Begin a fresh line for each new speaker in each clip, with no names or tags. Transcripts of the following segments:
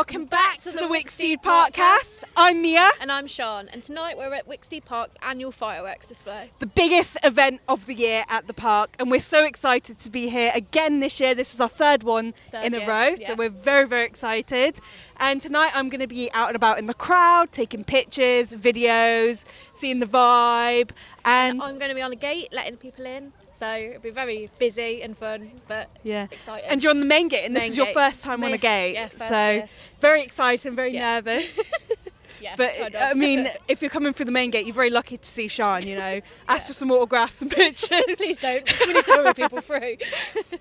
welcome back to the Wicksteed Parkcast. I'm Mia.
And I'm Sean, and tonight we're at Wicksteed Park's annual fireworks display.
The biggest event of the year at the park, and we're so excited to be here again this year. This is our third one in a row, so we're very, very excited. And tonight I'm going to be out and about in the crowd, taking pictures, videos, seeing the vibe. And
I'm going to be on a gate, letting people in. So it'll be very busy and fun, but exciting.
And you're on the main gate, and this is your first time on a gate.
Yeah, first
so
year.
very exciting, very nervous.
Yeah,
but I mean, if you're coming through the main gate, you're very lucky to see Sean, you know. Ask for some autographs and pictures.
Please don't. We need to hurry people through.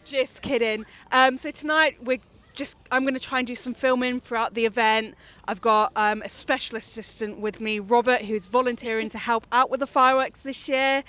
Just kidding. So tonight I'm going to try and do some filming throughout the event. I've got a special assistant with me, Robert, who's volunteering to help out with the fireworks this year.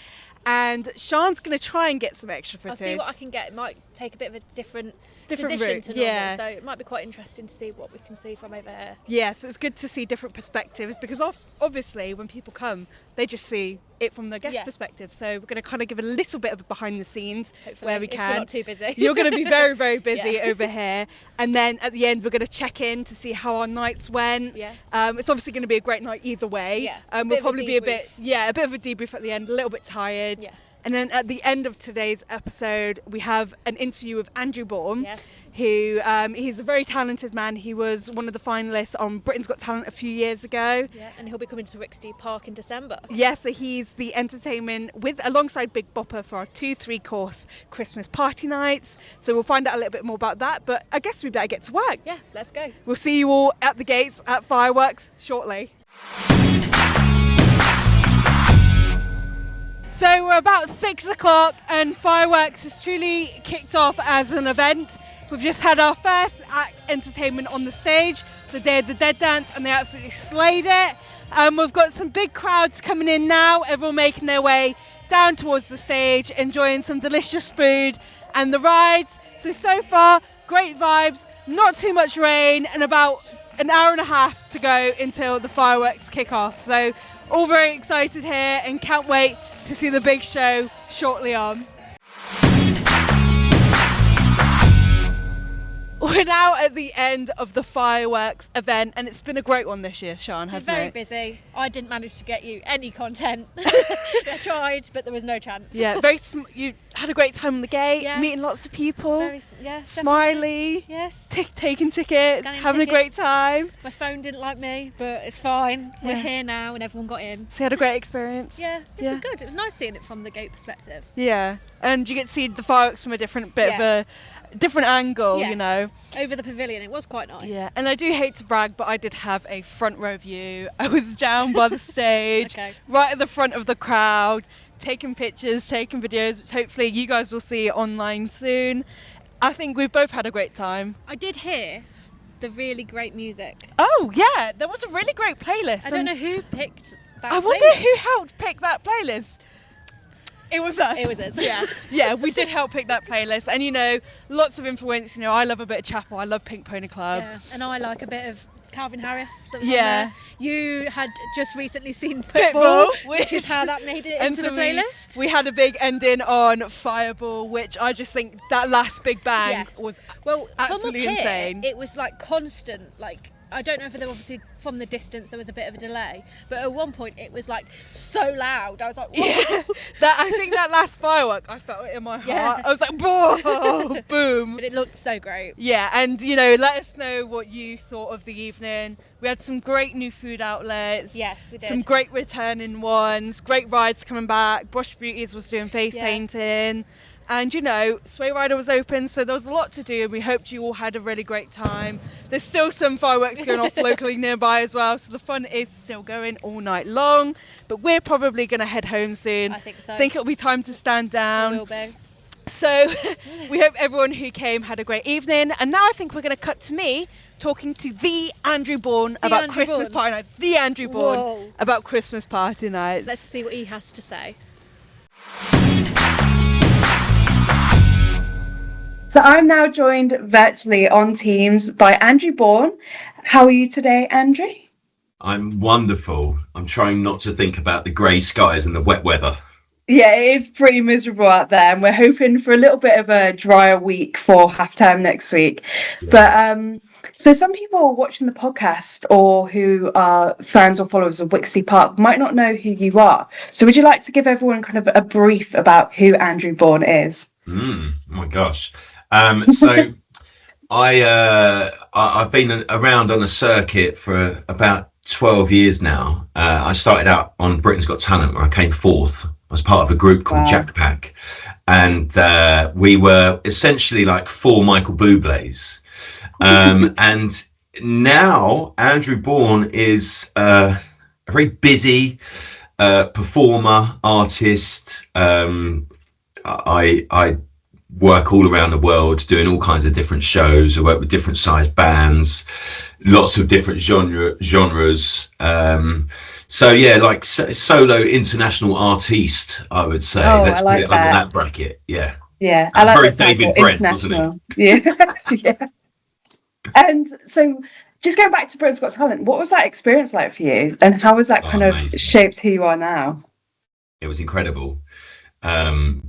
And Sean's going to try and get some extra footage.
I'll see what I can get. It might take a bit of a different position
route,
to normal, so it might be quite interesting to see what we can see from over here.
Yeah, so it's good to see different perspectives, because obviously when people come, they just see it from the guest perspective. So we're going to kind of give a little bit of a behind the scenes where we can.
If we're not too busy.
You're going to be very, very busy over here. And then at the end, we're going to check in to see how our nights went.
Yeah.
It's obviously going to be a great night either way.
Yeah.
We'll probably be a bit of a debrief at the end, a little bit tired.
Yeah.
And then at the end of today's episode, we have an interview with Andrew Bourn, who he's a very talented man. He was one of the finalists on Britain's Got Talent a few years ago.
Yeah, and he'll be coming to Wicksteed Park in December.
Yeah, so he's the entertainment alongside Big Bopper for our 2-3 course Christmas party nights. So we'll find out a little bit more about that. But I guess we better get to work.
Yeah, let's go.
We'll see you all at the gates at fireworks shortly. So we're about 6 o'clock and fireworks has truly kicked off as an event. We've just had our first act entertainment on the stage, the Day of the Dead dance, and they absolutely slayed it. We've got some big crowds coming in now, everyone making their way down towards the stage, enjoying some delicious food and the rides. So far, great vibes, not too much rain, and about an hour and a half to go until the fireworks kick off. So all very excited here and can't wait to see the big show shortly on. We're now at the end of the fireworks event, and it's been a great one this year, Sean, hasn't it?
Very busy. I didn't manage to get you any content. I tried, but there was no chance.
Yeah, you had a great time on the gate, meeting lots of people, smiley, taking tickets, having a great time.
My phone didn't like me, but it's fine. We're here now, and everyone got in.
So you had a great experience?
Yeah, it was good. It was nice seeing it from the gate perspective.
Yeah, and you get to see the fireworks from a different of a different angle, you know.
Over the pavilion, it was quite nice.
Yeah, and I do hate to brag, but I did have a front row view. I was down by the stage, right at the front of the crowd, taking pictures, taking videos, which hopefully you guys will see online soon. I think we've both had a great time.
I did hear the really great music.
Oh, yeah, there was a really great playlist.
I don't know who picked that
I wonder who helped pick that playlist. It was us.
It was us.
Yeah, we did help pick that playlist. And, you know, lots of influence. You know, I love a bit of Chapel. I love Pink Pony Club.
Yeah, and I like a bit of Calvin Harris. That was on there. You had just recently seen Pitbull, which is how that made it into the playlist.
We had a big ending on Fireball, which I just think that last big bang was absolutely insane.
It was like constant, like, I don't know if obviously from the distance there was a bit of a delay, but at one point it was like so loud. I was like, whoa.
Yeah, I think that last firework, I felt it in my heart. I was like, whoa, boom.
But it looked so great.
Yeah, and you know, let us know what you thought of the evening. We had some great new food outlets.
Yes, we did.
Some great returning ones, great rides coming back. Brush Beauties was doing face painting. And, you know, Sway Rider was open, so there was a lot to do. We hoped you all had a really great time. There's still some fireworks going off locally nearby as well, so the fun is still going all night long. But we're probably going to head home soon.
I think so.
I think it'll be time to stand down.
It will be.
So we hope everyone who came had a great evening. And now I think we're going to cut to me talking to the Andrew Bourn about Christmas party nights. The Andrew Bourn about Christmas party nights.
Let's see what he has to say.
So I'm now joined virtually on Teams by Andrew Bourn. How are you today, Andrew?
I'm wonderful. I'm trying not to think about the grey skies and the wet weather.
Yeah, it is pretty miserable out there, and we're hoping for a little bit of a drier week for half term next week. Yeah. But
So some people watching the podcast or who are fans or followers of Wicksteed Park might not know who you are. So would you like to give everyone kind of a brief about who Andrew Bourn is?
Oh my gosh. So I've been around on the circuit for about 12 years now. I started out on Britain's Got Talent, where I came fourth. I was part of a group called Jackpack, and we were essentially like 4 Michael Bublés. And now Andrew Bourn is a very busy performer, artist. I work all around the world doing all kinds of different shows. I work with different sized bands, lots of different genres. So yeah, like solo international artiste, I would say. Let's
like
put it under that bracket. Yeah.
Yeah,
I like
very
that. David Brent, wasn't it?
Yeah, yeah. And so, just going back to Britain's Got Talent, what was that experience like for you, and how was that kind of shaped who you are now?
It was incredible, and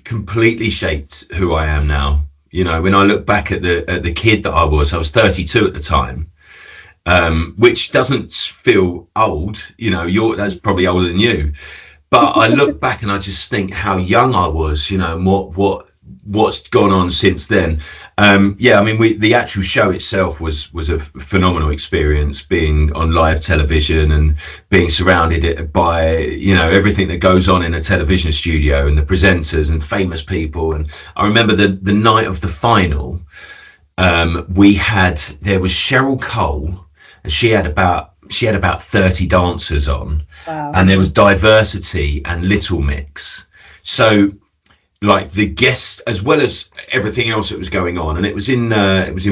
completely shaped who I am now. You know, when I look back at the kid that I was 32 at the time, which doesn't feel old. You know, that's probably older than you. But I look back and I just think how young I was, you know, and what's gone on since then. Yeah, I mean, the actual show itself was a phenomenal experience, being on live television and being surrounded by, you know, everything that goes on in a television studio and the presenters and famous people. And I remember the night of the final, there was Cheryl Cole, and she had about 30 dancers on. Wow. And there was Diversity and Little Mix. So like the guests, as well as everything else that was going on, and it was in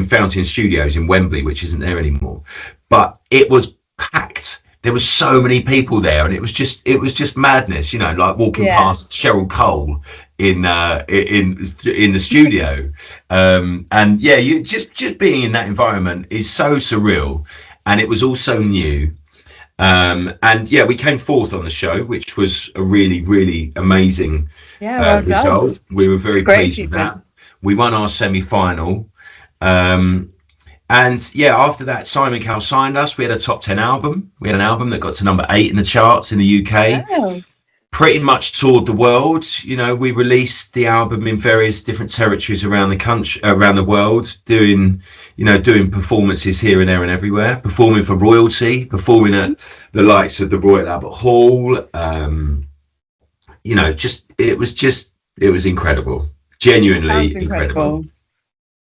Fountain Studios in Wembley, which isn't there anymore, but it was packed. There was so many people there, and it was just madness, you know, like walking past Cheryl Cole in the studio. And yeah, you just being in that environment is so surreal. And it was also new. And yeah, we came fourth on the show, which was a really, really amazing result. We were very pleased with that. We won our semi-final. And yeah, after that, Simon Cowell signed us. We had a top 10 album. We had an album that got to number 8 in the charts in the UK. Wow. Pretty much toured the world. You know, we released the album in various different territories around the country, around the world, doing performances here and there and everywhere, performing for royalty, performing at the likes of the Royal Albert Hall. You know, it was incredible, genuinely incredible.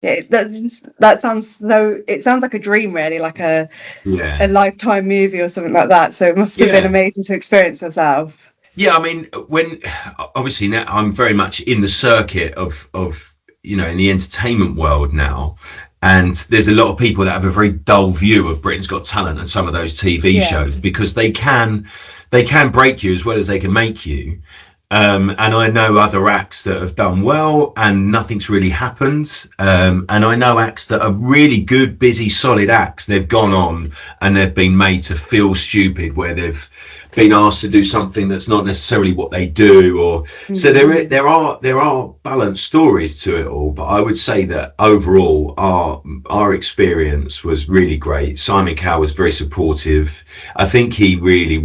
Yeah, that sounds so. It sounds like a dream, really, like a Lifetime movie or something like that. So it must have been amazing to experience yourself.
Yeah, I mean, when obviously now I'm very much in the circuit of you know, in the entertainment world now, and there's a lot of people that have a very dull view of Britain's Got Talent and some of those TV shows, because they can break you as well as they can make you. And I know other acts that have done well and nothing's really happened. And I know acts that are really good, busy, solid acts. They've gone on and they've been made to feel stupid, where they've been asked to do something that's not necessarily what they do, or so there are balanced stories to it all. But I would say that overall our experience was really great. Simon Cowell was very supportive. I think he really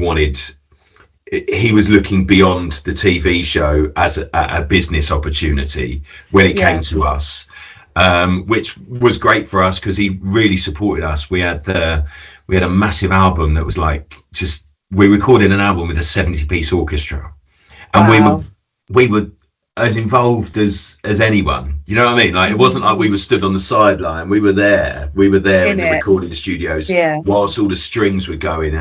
he was looking beyond the TV show as a business opportunity when it came to us, which was great for us because he really supported us. We had a massive album that was like we recorded an album with a 70-piece orchestra, and we were as involved as anyone. You know what I mean? Like, it wasn't like we were stood on the sideline. We were there in the recording studios whilst all the strings were going.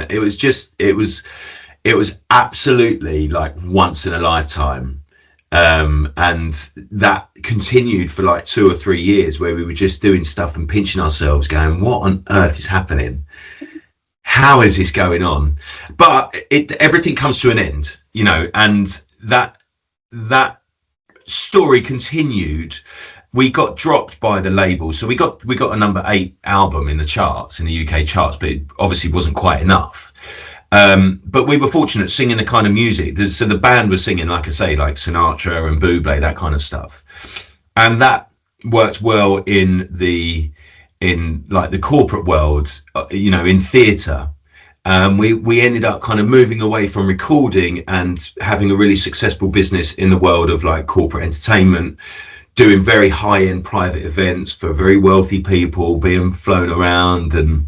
It was absolutely like once in a lifetime. And that continued for like 2 or 3 years, where we were just doing stuff and pinching ourselves going, what on earth is happening? How is this going on? But everything comes to an end, you know, and that story continued. We got dropped by the label, so we got a number 8 album in the charts, in the UK charts, but it obviously wasn't quite enough. But we were fortunate singing the kind of music. So the band was singing, like I say, like Sinatra and Bublé, that kind of stuff, and that worked well in the in like the corporate world, you know, in theatre. We ended up kind of moving away from recording and having a really successful business in the world of like corporate entertainment, doing very high-end private events for very wealthy people, being flown around, and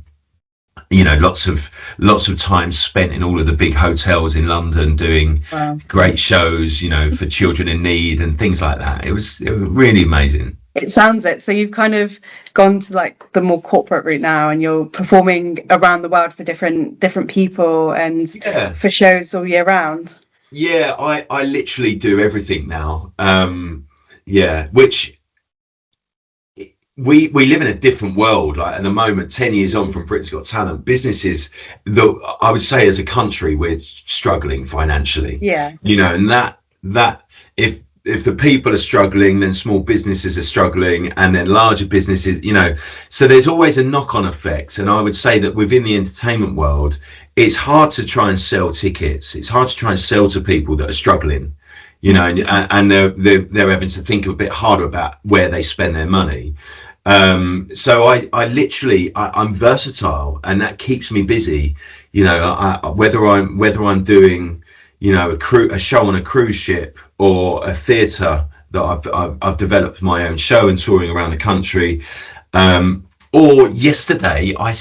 you know, lots of time spent in all of the big hotels in London doing great shows, you know, for children in need and things like that. It was really amazing.
It sounds it. So you've kind of gone to like the more corporate route now, and you're performing around the world for different people and for shows all year round.
Yeah, I literally do everything now. Which we live in a different world. Like at the moment, 10 years on from Britain's Got Talent, businesses, though I would say as a country, we're struggling financially.
Yeah.
You know, and that if the people are struggling, then small businesses are struggling, and then larger businesses, you know, so there's always a knock-on effect. And I would say that within the entertainment world, it's hard to try and sell tickets. It's hard to try and sell to people that are struggling, you know, and they're having to think a bit harder about where they spend their money. So I'm versatile, and that keeps me busy. You know, whether I'm doing, you know, a show on a cruise ship, or a theatre that I've developed my own show and touring around the country. Or yesterday I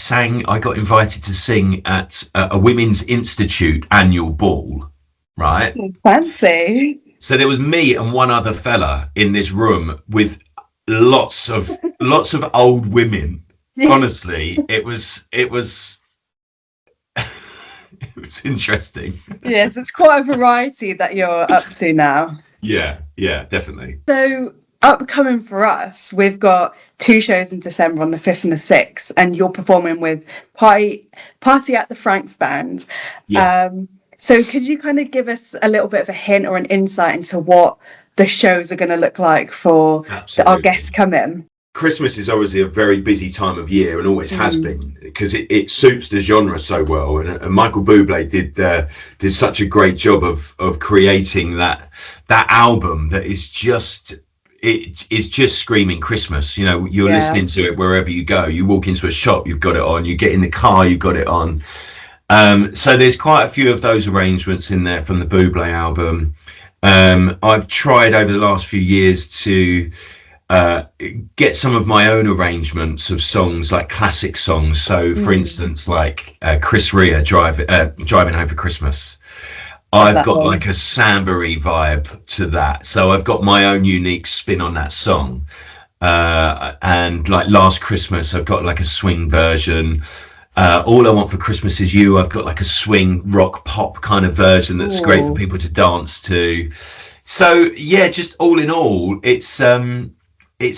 got invited to sing at a Women's Institute annual ball, right?
Fancy.
So there was me and one other fella in this room with lots of old women. Honestly, it was it was interesting.
Yes, it's quite a variety that you're up to now.
Yeah, definitely.
So upcoming for us, we've got 2 shows in December on the 5th and the 6th, and you're performing with Party at the Franks Band.
Yeah.
So could you kind of give us a little bit of a hint or an insight into what the shows are going to look like for our guests coming?
Christmas is obviously a very busy time of year, and always has been, because it suits the genre so well. And Michael Bublé did such a great job of creating that album that is just screaming Christmas. You know, you're listening to it wherever you go. You walk into a shop, you've got it on. You get in the car, you've got it on. So there's quite a few of those arrangements in there from the Bublé album. I've tried over the last few years to get some of my own arrangements of songs, like classic songs. So for instance, like Chris Rea, Driving Home for Christmas. I've got like a samba-y vibe to that. So I've got my own unique spin on that song. And like Last Christmas, I've got like a swing version. All I Want for Christmas Is You, I've got like a swing rock pop kind of version that's great for people to dance to. So yeah, just all in all, it's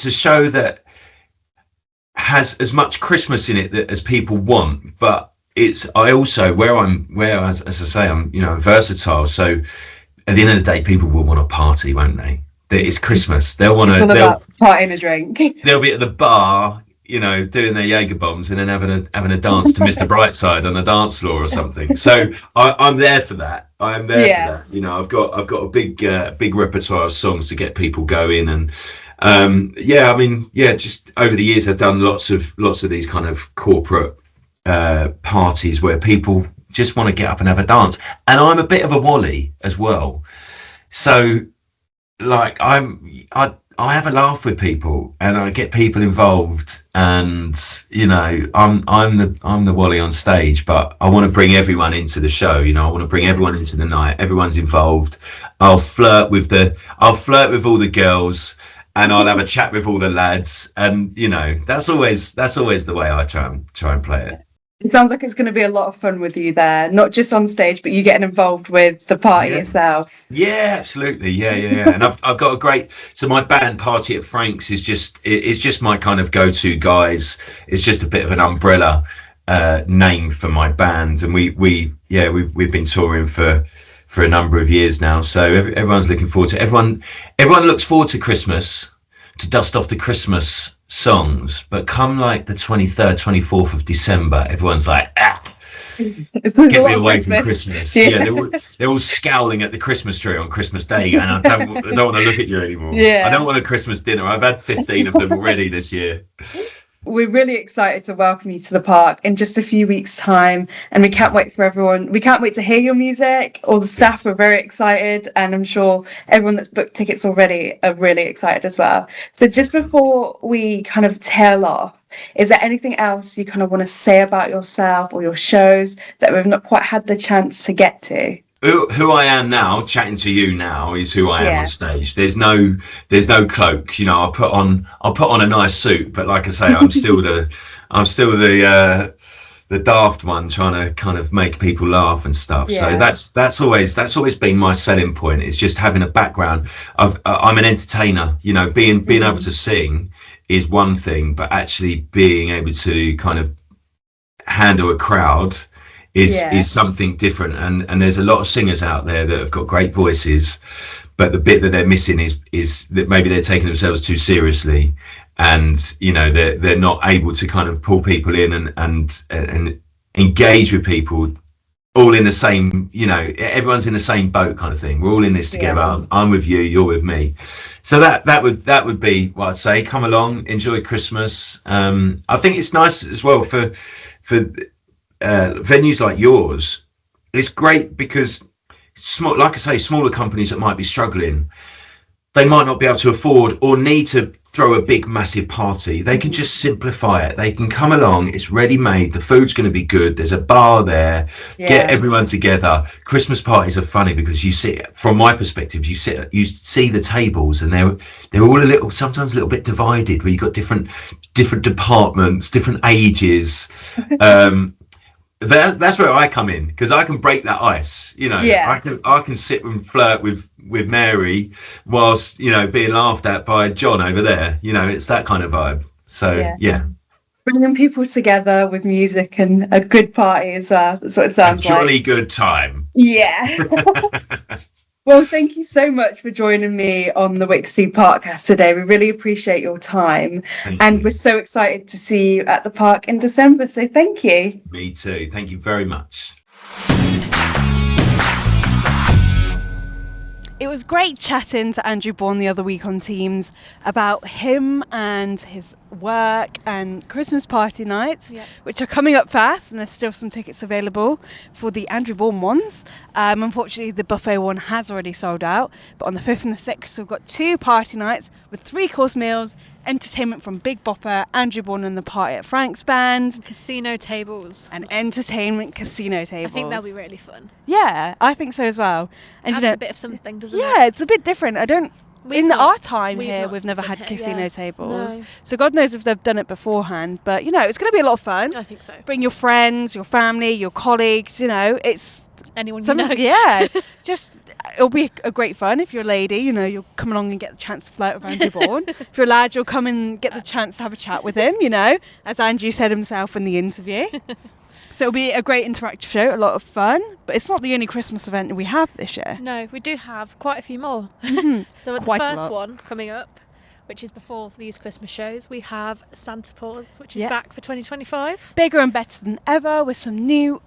a show that has as much Christmas in it as people want, but as I say, I'm, you know, versatile. So at the end of the day, people will want to party, won't they? It's Christmas. They'll want to. They'll
party and a drink.
They'll be at the bar, you know, doing their Jaeger bombs and then having a dance to Mr. Brightside on a dance floor or something. So I'm there for that. I'm there for that. You know, I've got a big repertoire of songs to get people going. And just over the years I've done lots of these kind of corporate parties where people just want to get up and have a dance. And I'm a bit of a Wally as well. So like I have a laugh with people and I get people involved, and you know, I'm the Wally on stage, but I want to bring everyone into the show. You know, I want to bring everyone into the night. Everyone's involved. I'll flirt with all the girls, and I'll have a chat with all the lads, and you know, that's always the way I try and play it.
It sounds like it's going to be a lot of fun with you there, not just on stage, but you getting involved with the party itself.
Yeah, absolutely. Yeah. And I've got so my band Party at Frank's is just my kind of go-to guys. It's just a bit of an umbrella name for my band, and we've been touring for a number of years now. So everyone's looking forward to everyone looks forward to Christmas, to dust off the Christmas songs, but come like the 23rd, 24th of December, everyone's like, get me away from Christmas. Yeah, they're all scowling at the Christmas tree on Christmas Day, and I don't want to look at you anymore. I don't want a Christmas dinner. I've had 15 of them already this year.
We're really excited to welcome you to the park in just a few weeks' time, and we can't wait to hear your music. All the staff are very excited, and I'm sure everyone that's booked tickets already are really excited as well. So just before we kind of tail off, is there anything else you kind of want to say about yourself or your shows that we've not quite had the chance to get to?
Who I am now, chatting to you now, is who I am on stage. There's no cloak. You know, I'll put on a nice suit, but like I say, I'm still the daft one, trying to kind of make people laugh and stuff. So that's always been my selling point. Is just having a background. I'm an entertainer. You know, being able to sing is one thing, but actually being able to kind of handle a crowd is something different, and there's a lot of singers out there that have got great voices, but the bit that they're missing is that maybe they're taking themselves too seriously, and you know they're not able to kind of pull people in and engage with people all in the same, you know, everyone's in the same boat kind of thing. We're all in this together. I'm with you, you're with me. So that would be what I'd say. Come along, enjoy Christmas. I think it's nice as well for venues like yours. It's great because like I say, smaller companies that might be struggling, they might not be able to afford or need to throw a big massive party. They can just simplify it. They can come along, it's ready made, the food's going to be good, there's a bar there, get everyone together. Christmas parties are funny because you sit, from my perspective, you see the tables and they're all sometimes a little bit divided, where you've got different departments, different ages. That's where I come in, because I can break that ice. You know, I can sit and flirt with Mary whilst, you know, being laughed at by John over there. You know, it's that kind of vibe. So
bringing people together with music and a good party as well. That's what it sounds like. A
jolly good time.
Yeah. Well, thank you so much for joining me on the Wicksteed Parkcast today. We really appreciate your time. And we're so excited to see you at the park in December. So thank you.
Me too. Thank you very much.
It was great chatting to Andrew Bourn the other week on Teams about him and his work and Christmas party nights, which are coming up fast, and there's still some tickets available for the Andrew Bourn ones. Unfortunately, the buffet one has already sold out, but on the 5th and the 6th, we've got 2 party nights with 3-course meals, entertainment from Big Bopper, Andrew Bourn and the Party at Frank's Band.
And casino tables.
And entertainment casino tables.
I think that'll be really fun.
Yeah, I think so as well. And
adds a bit of something, doesn't it?
Yeah, it's a bit different. Our time here, we've never had casino tables. No. So God knows if they've done it beforehand. But, you know, it's going to be a lot of fun.
I think so.
Bring your friends, your family, your colleagues, you know, it's...
Anyone you know.
Yeah, it'll be a great fun. If you're a lady, you know, you'll come along and get the chance to flirt with Andrew Bourn. If you're a lad, you'll come and get the chance to have a chat with him, you know, as Andrew said himself in the interview. So it'll be a great interactive show, a lot of fun, but it's not the only Christmas event that we have this year.
No, we do have quite a few more. So at the first one coming up, which is before these Christmas shows, we have Santa Claus, which is back for 2025.
Bigger and better than ever with some new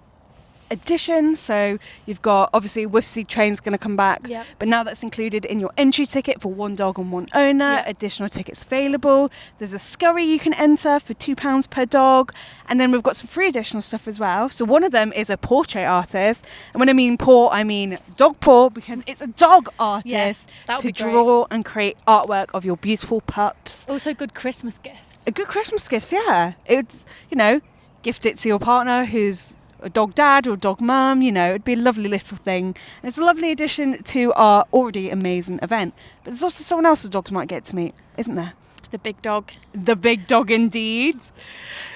addition. So you've got obviously Wicksteed Train's going to come back, but now that's included in your entry ticket for 1 dog and 1 owner. Additional tickets available. There's a scurry you can enter for £2 per dog, and then we've got some free additional stuff as well. So one of them is a portrait artist, and when I mean paw, I mean dog paw, because it's a dog artist to draw and create artwork of your beautiful pups.
Also good Christmas gifts.
A good Christmas gifts, yeah. It's, you know, gift it to your partner who's a dog dad or a dog mum, you know, it'd be a lovely little thing. And it's a lovely addition to our already amazing event. But there's also someone else the dogs might get to meet, isn't there?
The big dog.
The big dog indeed.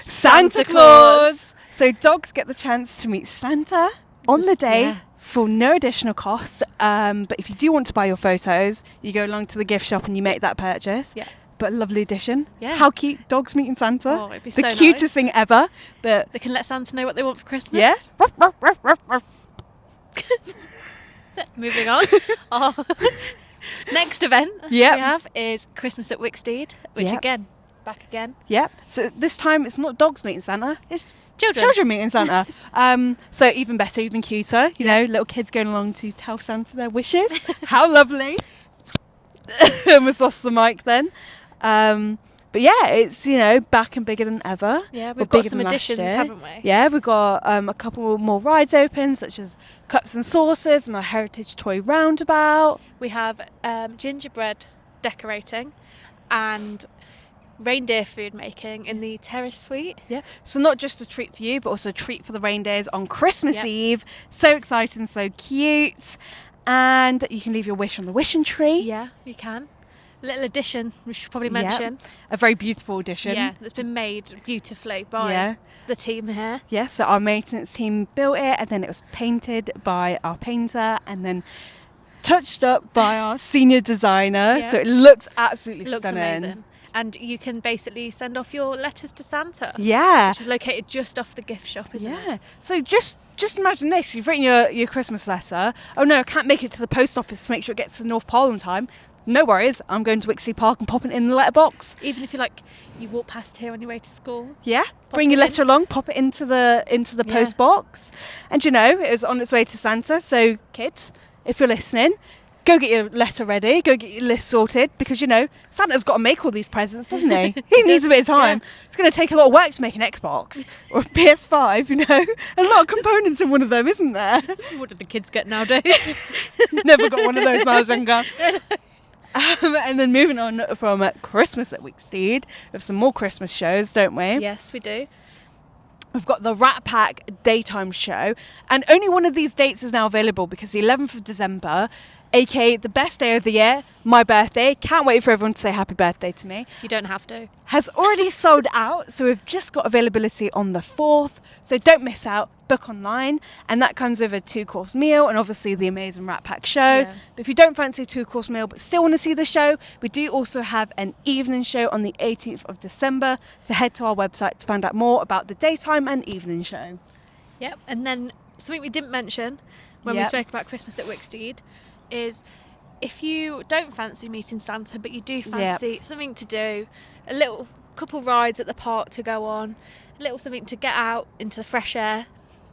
Santa Claus. So dogs get the chance to meet Santa on the day for no additional cost. But if you do want to buy your photos, you go along to the gift shop and you make that purchase. Yeah. But a lovely addition. Yeah. How cute, dogs meeting Santa.
Oh, it'd be
the cutest thing ever. But
they can let Santa know what they want for Christmas.
Yeah.
Moving on. Next event we have is Christmas at Wicksteed, which back again. Yeah.
So this time it's not dogs meeting Santa, it's children meeting Santa. So even better, even cuter. You know, little kids going along to tell Santa their wishes. How lovely. Almost lost the mic then. But yeah, it's, back and bigger than ever.
Yeah,
Or
we've got
bigger
some
than last
additions,
year.
haven't we?
Yeah, we've got a couple more rides open, such as Cups and Saucers and our Heritage Toy Roundabout.
We have gingerbread decorating and reindeer food making in the terrace suite.
Yeah, so not just a treat for you, but also a treat for the reindeers on Christmas Eve. So exciting, so cute. And you can leave your wish on the wishing tree.
Yeah, you can. Little addition we should probably mention.
A very beautiful addition.
Yeah, that's been made beautifully by the team here.
Yeah, so our maintenance team built it, and then it was painted by our painter, and then touched up by our senior designer.
Yeah.
So it looks absolutely
Looks
stunning.
amazing. And you can basically send off your letters to Santa.
Yeah.
Which is located just off the gift shop, isn't it?
Yeah. So just imagine this. You've written your Christmas letter. Oh no, I can't make it to the post office to make sure it gets to the North Pole in time. No worries. I'm going to Wicksteed Park and popping it in the letterbox.
Even if you walk past here on your way to school.
Yeah. Bring your letter along, pop it into the post box. And it was on its way to Santa. So kids, if you're listening, go get your letter ready, go get your list sorted, because Santa's got to make all these presents, doesn't he? He needs a bit of time.
Yeah.
It's going to take a lot of work to make an Xbox or a PS5, a lot of components in one of them, isn't there?
What did the kids get nowadays?
Never got one of those when I was younger. And then moving on from Christmas at Wicksteed, we have some more Christmas shows, don't we?
Yes, we do.
We've got the Rat Pack daytime show, and only one of these dates is now available because the 11th of December, aka the best day of the year, my birthday, can't wait for everyone to say happy birthday to me,
You don't have to.
has already sold out. So we've just got availability on the 4th, so don't miss out, book online, and that comes with a 2-course meal and obviously the amazing Rat Pack show.
Yeah.
But if you don't fancy a 2-course meal but still want to see the show, we do also have an evening show on the 18th of December, so head to our website to find out more about the daytime and evening show.
Yep. And then something we didn't mention when we spoke about Christmas at Wicksteed is if you don't fancy meeting Santa but you do fancy something to do, a little couple rides at the park to go on, a little something to get out into the fresh air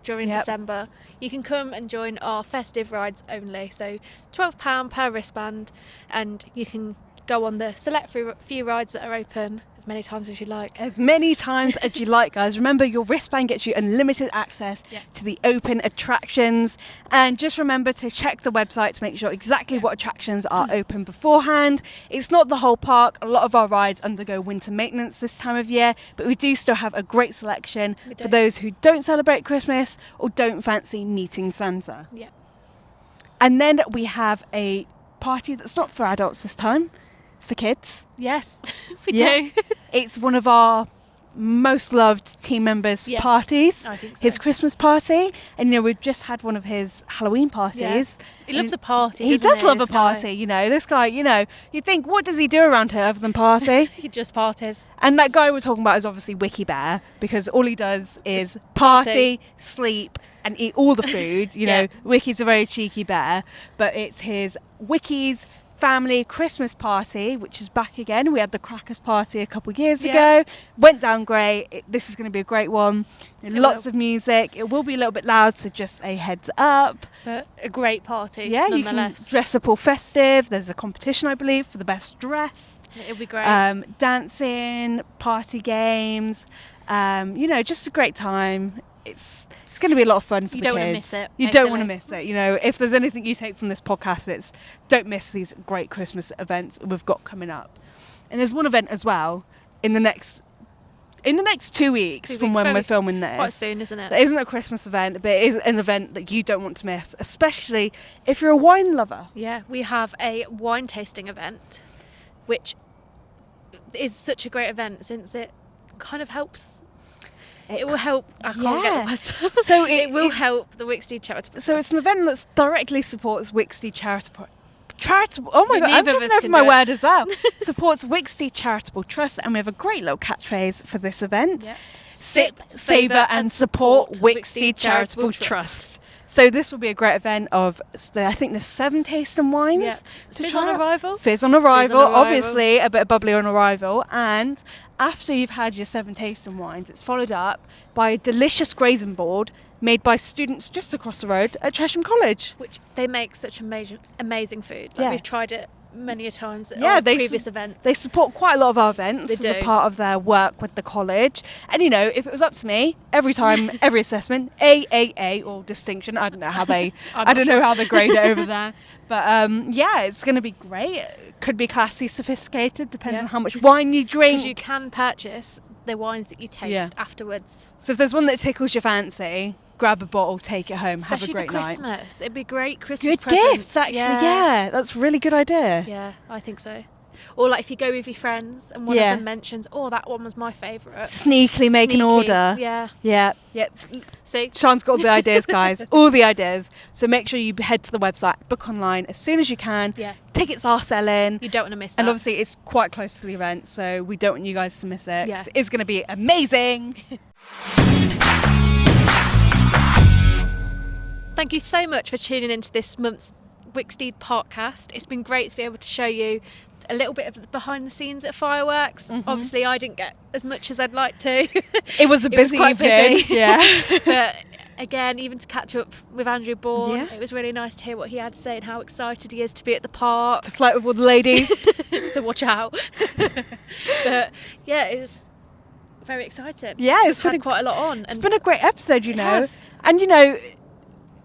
during December, you can come and join our festive rides only. So £12 per wristband, and you can go on the select few rides that are open as many times as you like.
As many times as you like, guys. Remember, your wristband gets you unlimited access to the open attractions. And just remember to check the website to make sure exactly what attractions are open beforehand. It's not the whole park. A lot of our rides undergo winter maintenance this time of year, but we do still have a great selection for those who don't celebrate Christmas or don't fancy meeting Santa.
Yeah.
And then we have a party that's not for adults this time. It's for kids.
Yes, we do.
It's one of our most loved team members' parties.
I think so.
His Christmas party. And, we've just had one of his Halloween parties.
Yeah. He loves a party,
He
doesn't
does love a
this guy?
party, This guy, you think, what does he do around here other than party?
He just parties.
And that guy we're talking about is obviously Wiki Bear, because all he does is party, sleep, and eat all the food. Wiki's a very cheeky bear, but it's his Wiki's family Christmas party, which is back again. We had the Crackers party a couple of years ago. Went down great. This is going to be a great one. Lots of music. It will be a little bit loud, so just a heads up.
But a great party,
Yeah, you can
nonetheless.
dress up all festive. There's a competition, I believe, for the best dressed.
It'll be great.
Dancing, party games. Just a great time. It's going to be a lot of fun for the kids.
You don't want to miss it.
You don't want to miss it. If there's anything you take from this podcast, it's don't miss these great Christmas events we've got coming up. And there's one event as well in the next 2 weeks from when we're filming this.
Quite soon, isn't it?
It isn't a Christmas event, but it is an event that you don't want to miss, especially if you're a wine lover.
Yeah, we have a wine tasting event, which is such a great event since it kind of helps. It will help. I can't get the words out.
So
it will help the Wicksteed Charitable
So
Trust.
it's an event that directly supports Wicksteed Charitable. Oh my God, I'm
Neither of
tripping
us
over
can
my
do it.
word as well. Supports Wicksteed Charitable Trust, and we have a great little catchphrase for this event.
Yeah.
Sip, savour and support Wicksteed Charitable Trust. So this will be a great event of, I think there's 7 tasting wines.
Yeah.
to
Fizz
try
on
out.
arrival.
Fizz on arrival,
arrival.
obviously a bit of bubbly on arrival. And after you've had your 7 tasting wines, it's followed up by a delicious grazing board made by students just across the road at Chesham College.
Which they make such amazing food.
Yeah.
We've tried it many a times at
Yeah,
previous events.
They support quite a lot of our events as a
do.
part of their work with the college. And, you know, if it was up to me, every time, every assessment, A, or distinction. I don't know how they, I don't know how they grade it over there. But, yeah, it's going to be great. Could be classy, sophisticated, depends on how much wine you drink.
Because you can purchase the wines that you taste afterwards.
So if there's one that tickles your fancy, grab a bottle, take it home,
Especially
have a great
for
night.
Christmas. It'd be great Christmas
Good
presents.
gifts, actually, yeah. That's a really good idea.
Yeah, I think so. Or like if you go with your friends and one of them mentions, oh, that one was my favourite.
Sneakily make an order.
Yeah.
Yeah.
See?
Sean's got all the ideas, guys. All the ideas. So make sure you head to the website, book online as soon as you can.
Yeah.
Tickets are selling.
You don't want to miss that.
And obviously it's quite close to the event, so we don't want you guys to miss it.
Yeah.
It's going to be amazing.
Thank you so much for tuning into this month's Wicksteed Parkcast. It's been great to be able to show you a little bit of the behind the scenes at fireworks. Obviously I didn't get as much as I'd like to.
It was a busy
quite
evening.
busy.
Yeah.
But again, even to catch up with Andrew Bourn,
Yeah.
it was really nice to hear what he had to say and how excited he is to be at the park.
To flirt with all the ladies.
So watch out. But yeah, it's very exciting.
Yeah, it's
We've
been
had quite a lot on.
It's been a great episode, you
It
know.
has.
And, you know,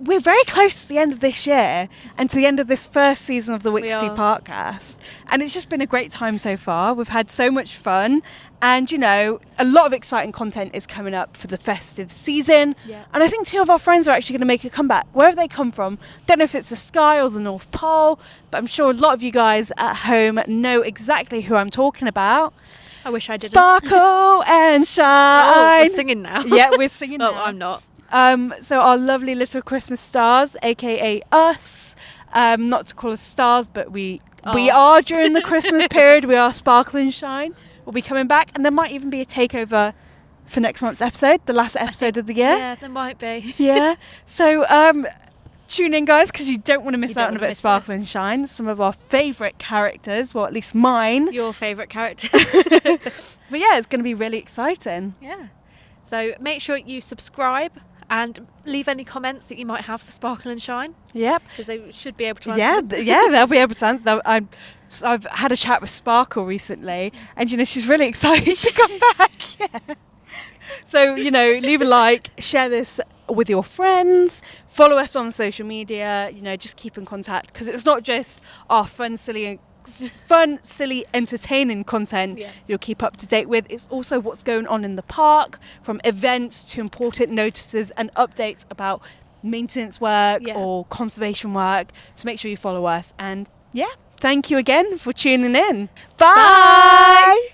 we're very close to the end of this year and to the end of this first season of the Wicksteed Parkcast. And it's just been a great time so far. We've had so much fun. And, you know, a lot of exciting content is coming up for the festive season.
Yeah.
And I think 2 of our friends are actually going to make a comeback. Wherever they come from, don't know if it's the Sky or the North Pole, but I'm sure a lot of you guys at home know exactly who I'm talking about.
I wish I didn't.
Sparkle and shine.
Oh, we're singing now.
Yeah, we're singing now.
Oh, I'm not.
So our lovely little Christmas stars, aka us, not to call us stars, but we are during the Christmas period. We are Sparkle and Shine. We'll be coming back, and there might even be a takeover for next month's episode, the last episode of the year.
Yeah, there might be.
Yeah. So tune in, guys, because you don't want to miss out on a bit of Sparkle and Shine. Some of our favourite characters, well, at least mine.
Your favourite characters.
But yeah, it's going to be really exciting.
Yeah. So make sure you subscribe and leave any comments that you might have for Sparkle and Shine.
Yep.
Because they should be able to answer them.
Yeah, they'll be able to answer. I've had a chat with Sparkle recently, and you know she's really excited to come back. Yeah. So you know, leave a like, share this with your friends, follow us on social media. You know, just keep in contact because it's not just our fun, silly, entertaining content you'll keep up to date with. It's also what's going on in the park, from events to important notices and updates about maintenance work or conservation work. So make sure you follow us. And yeah, thank you again for tuning in. Bye.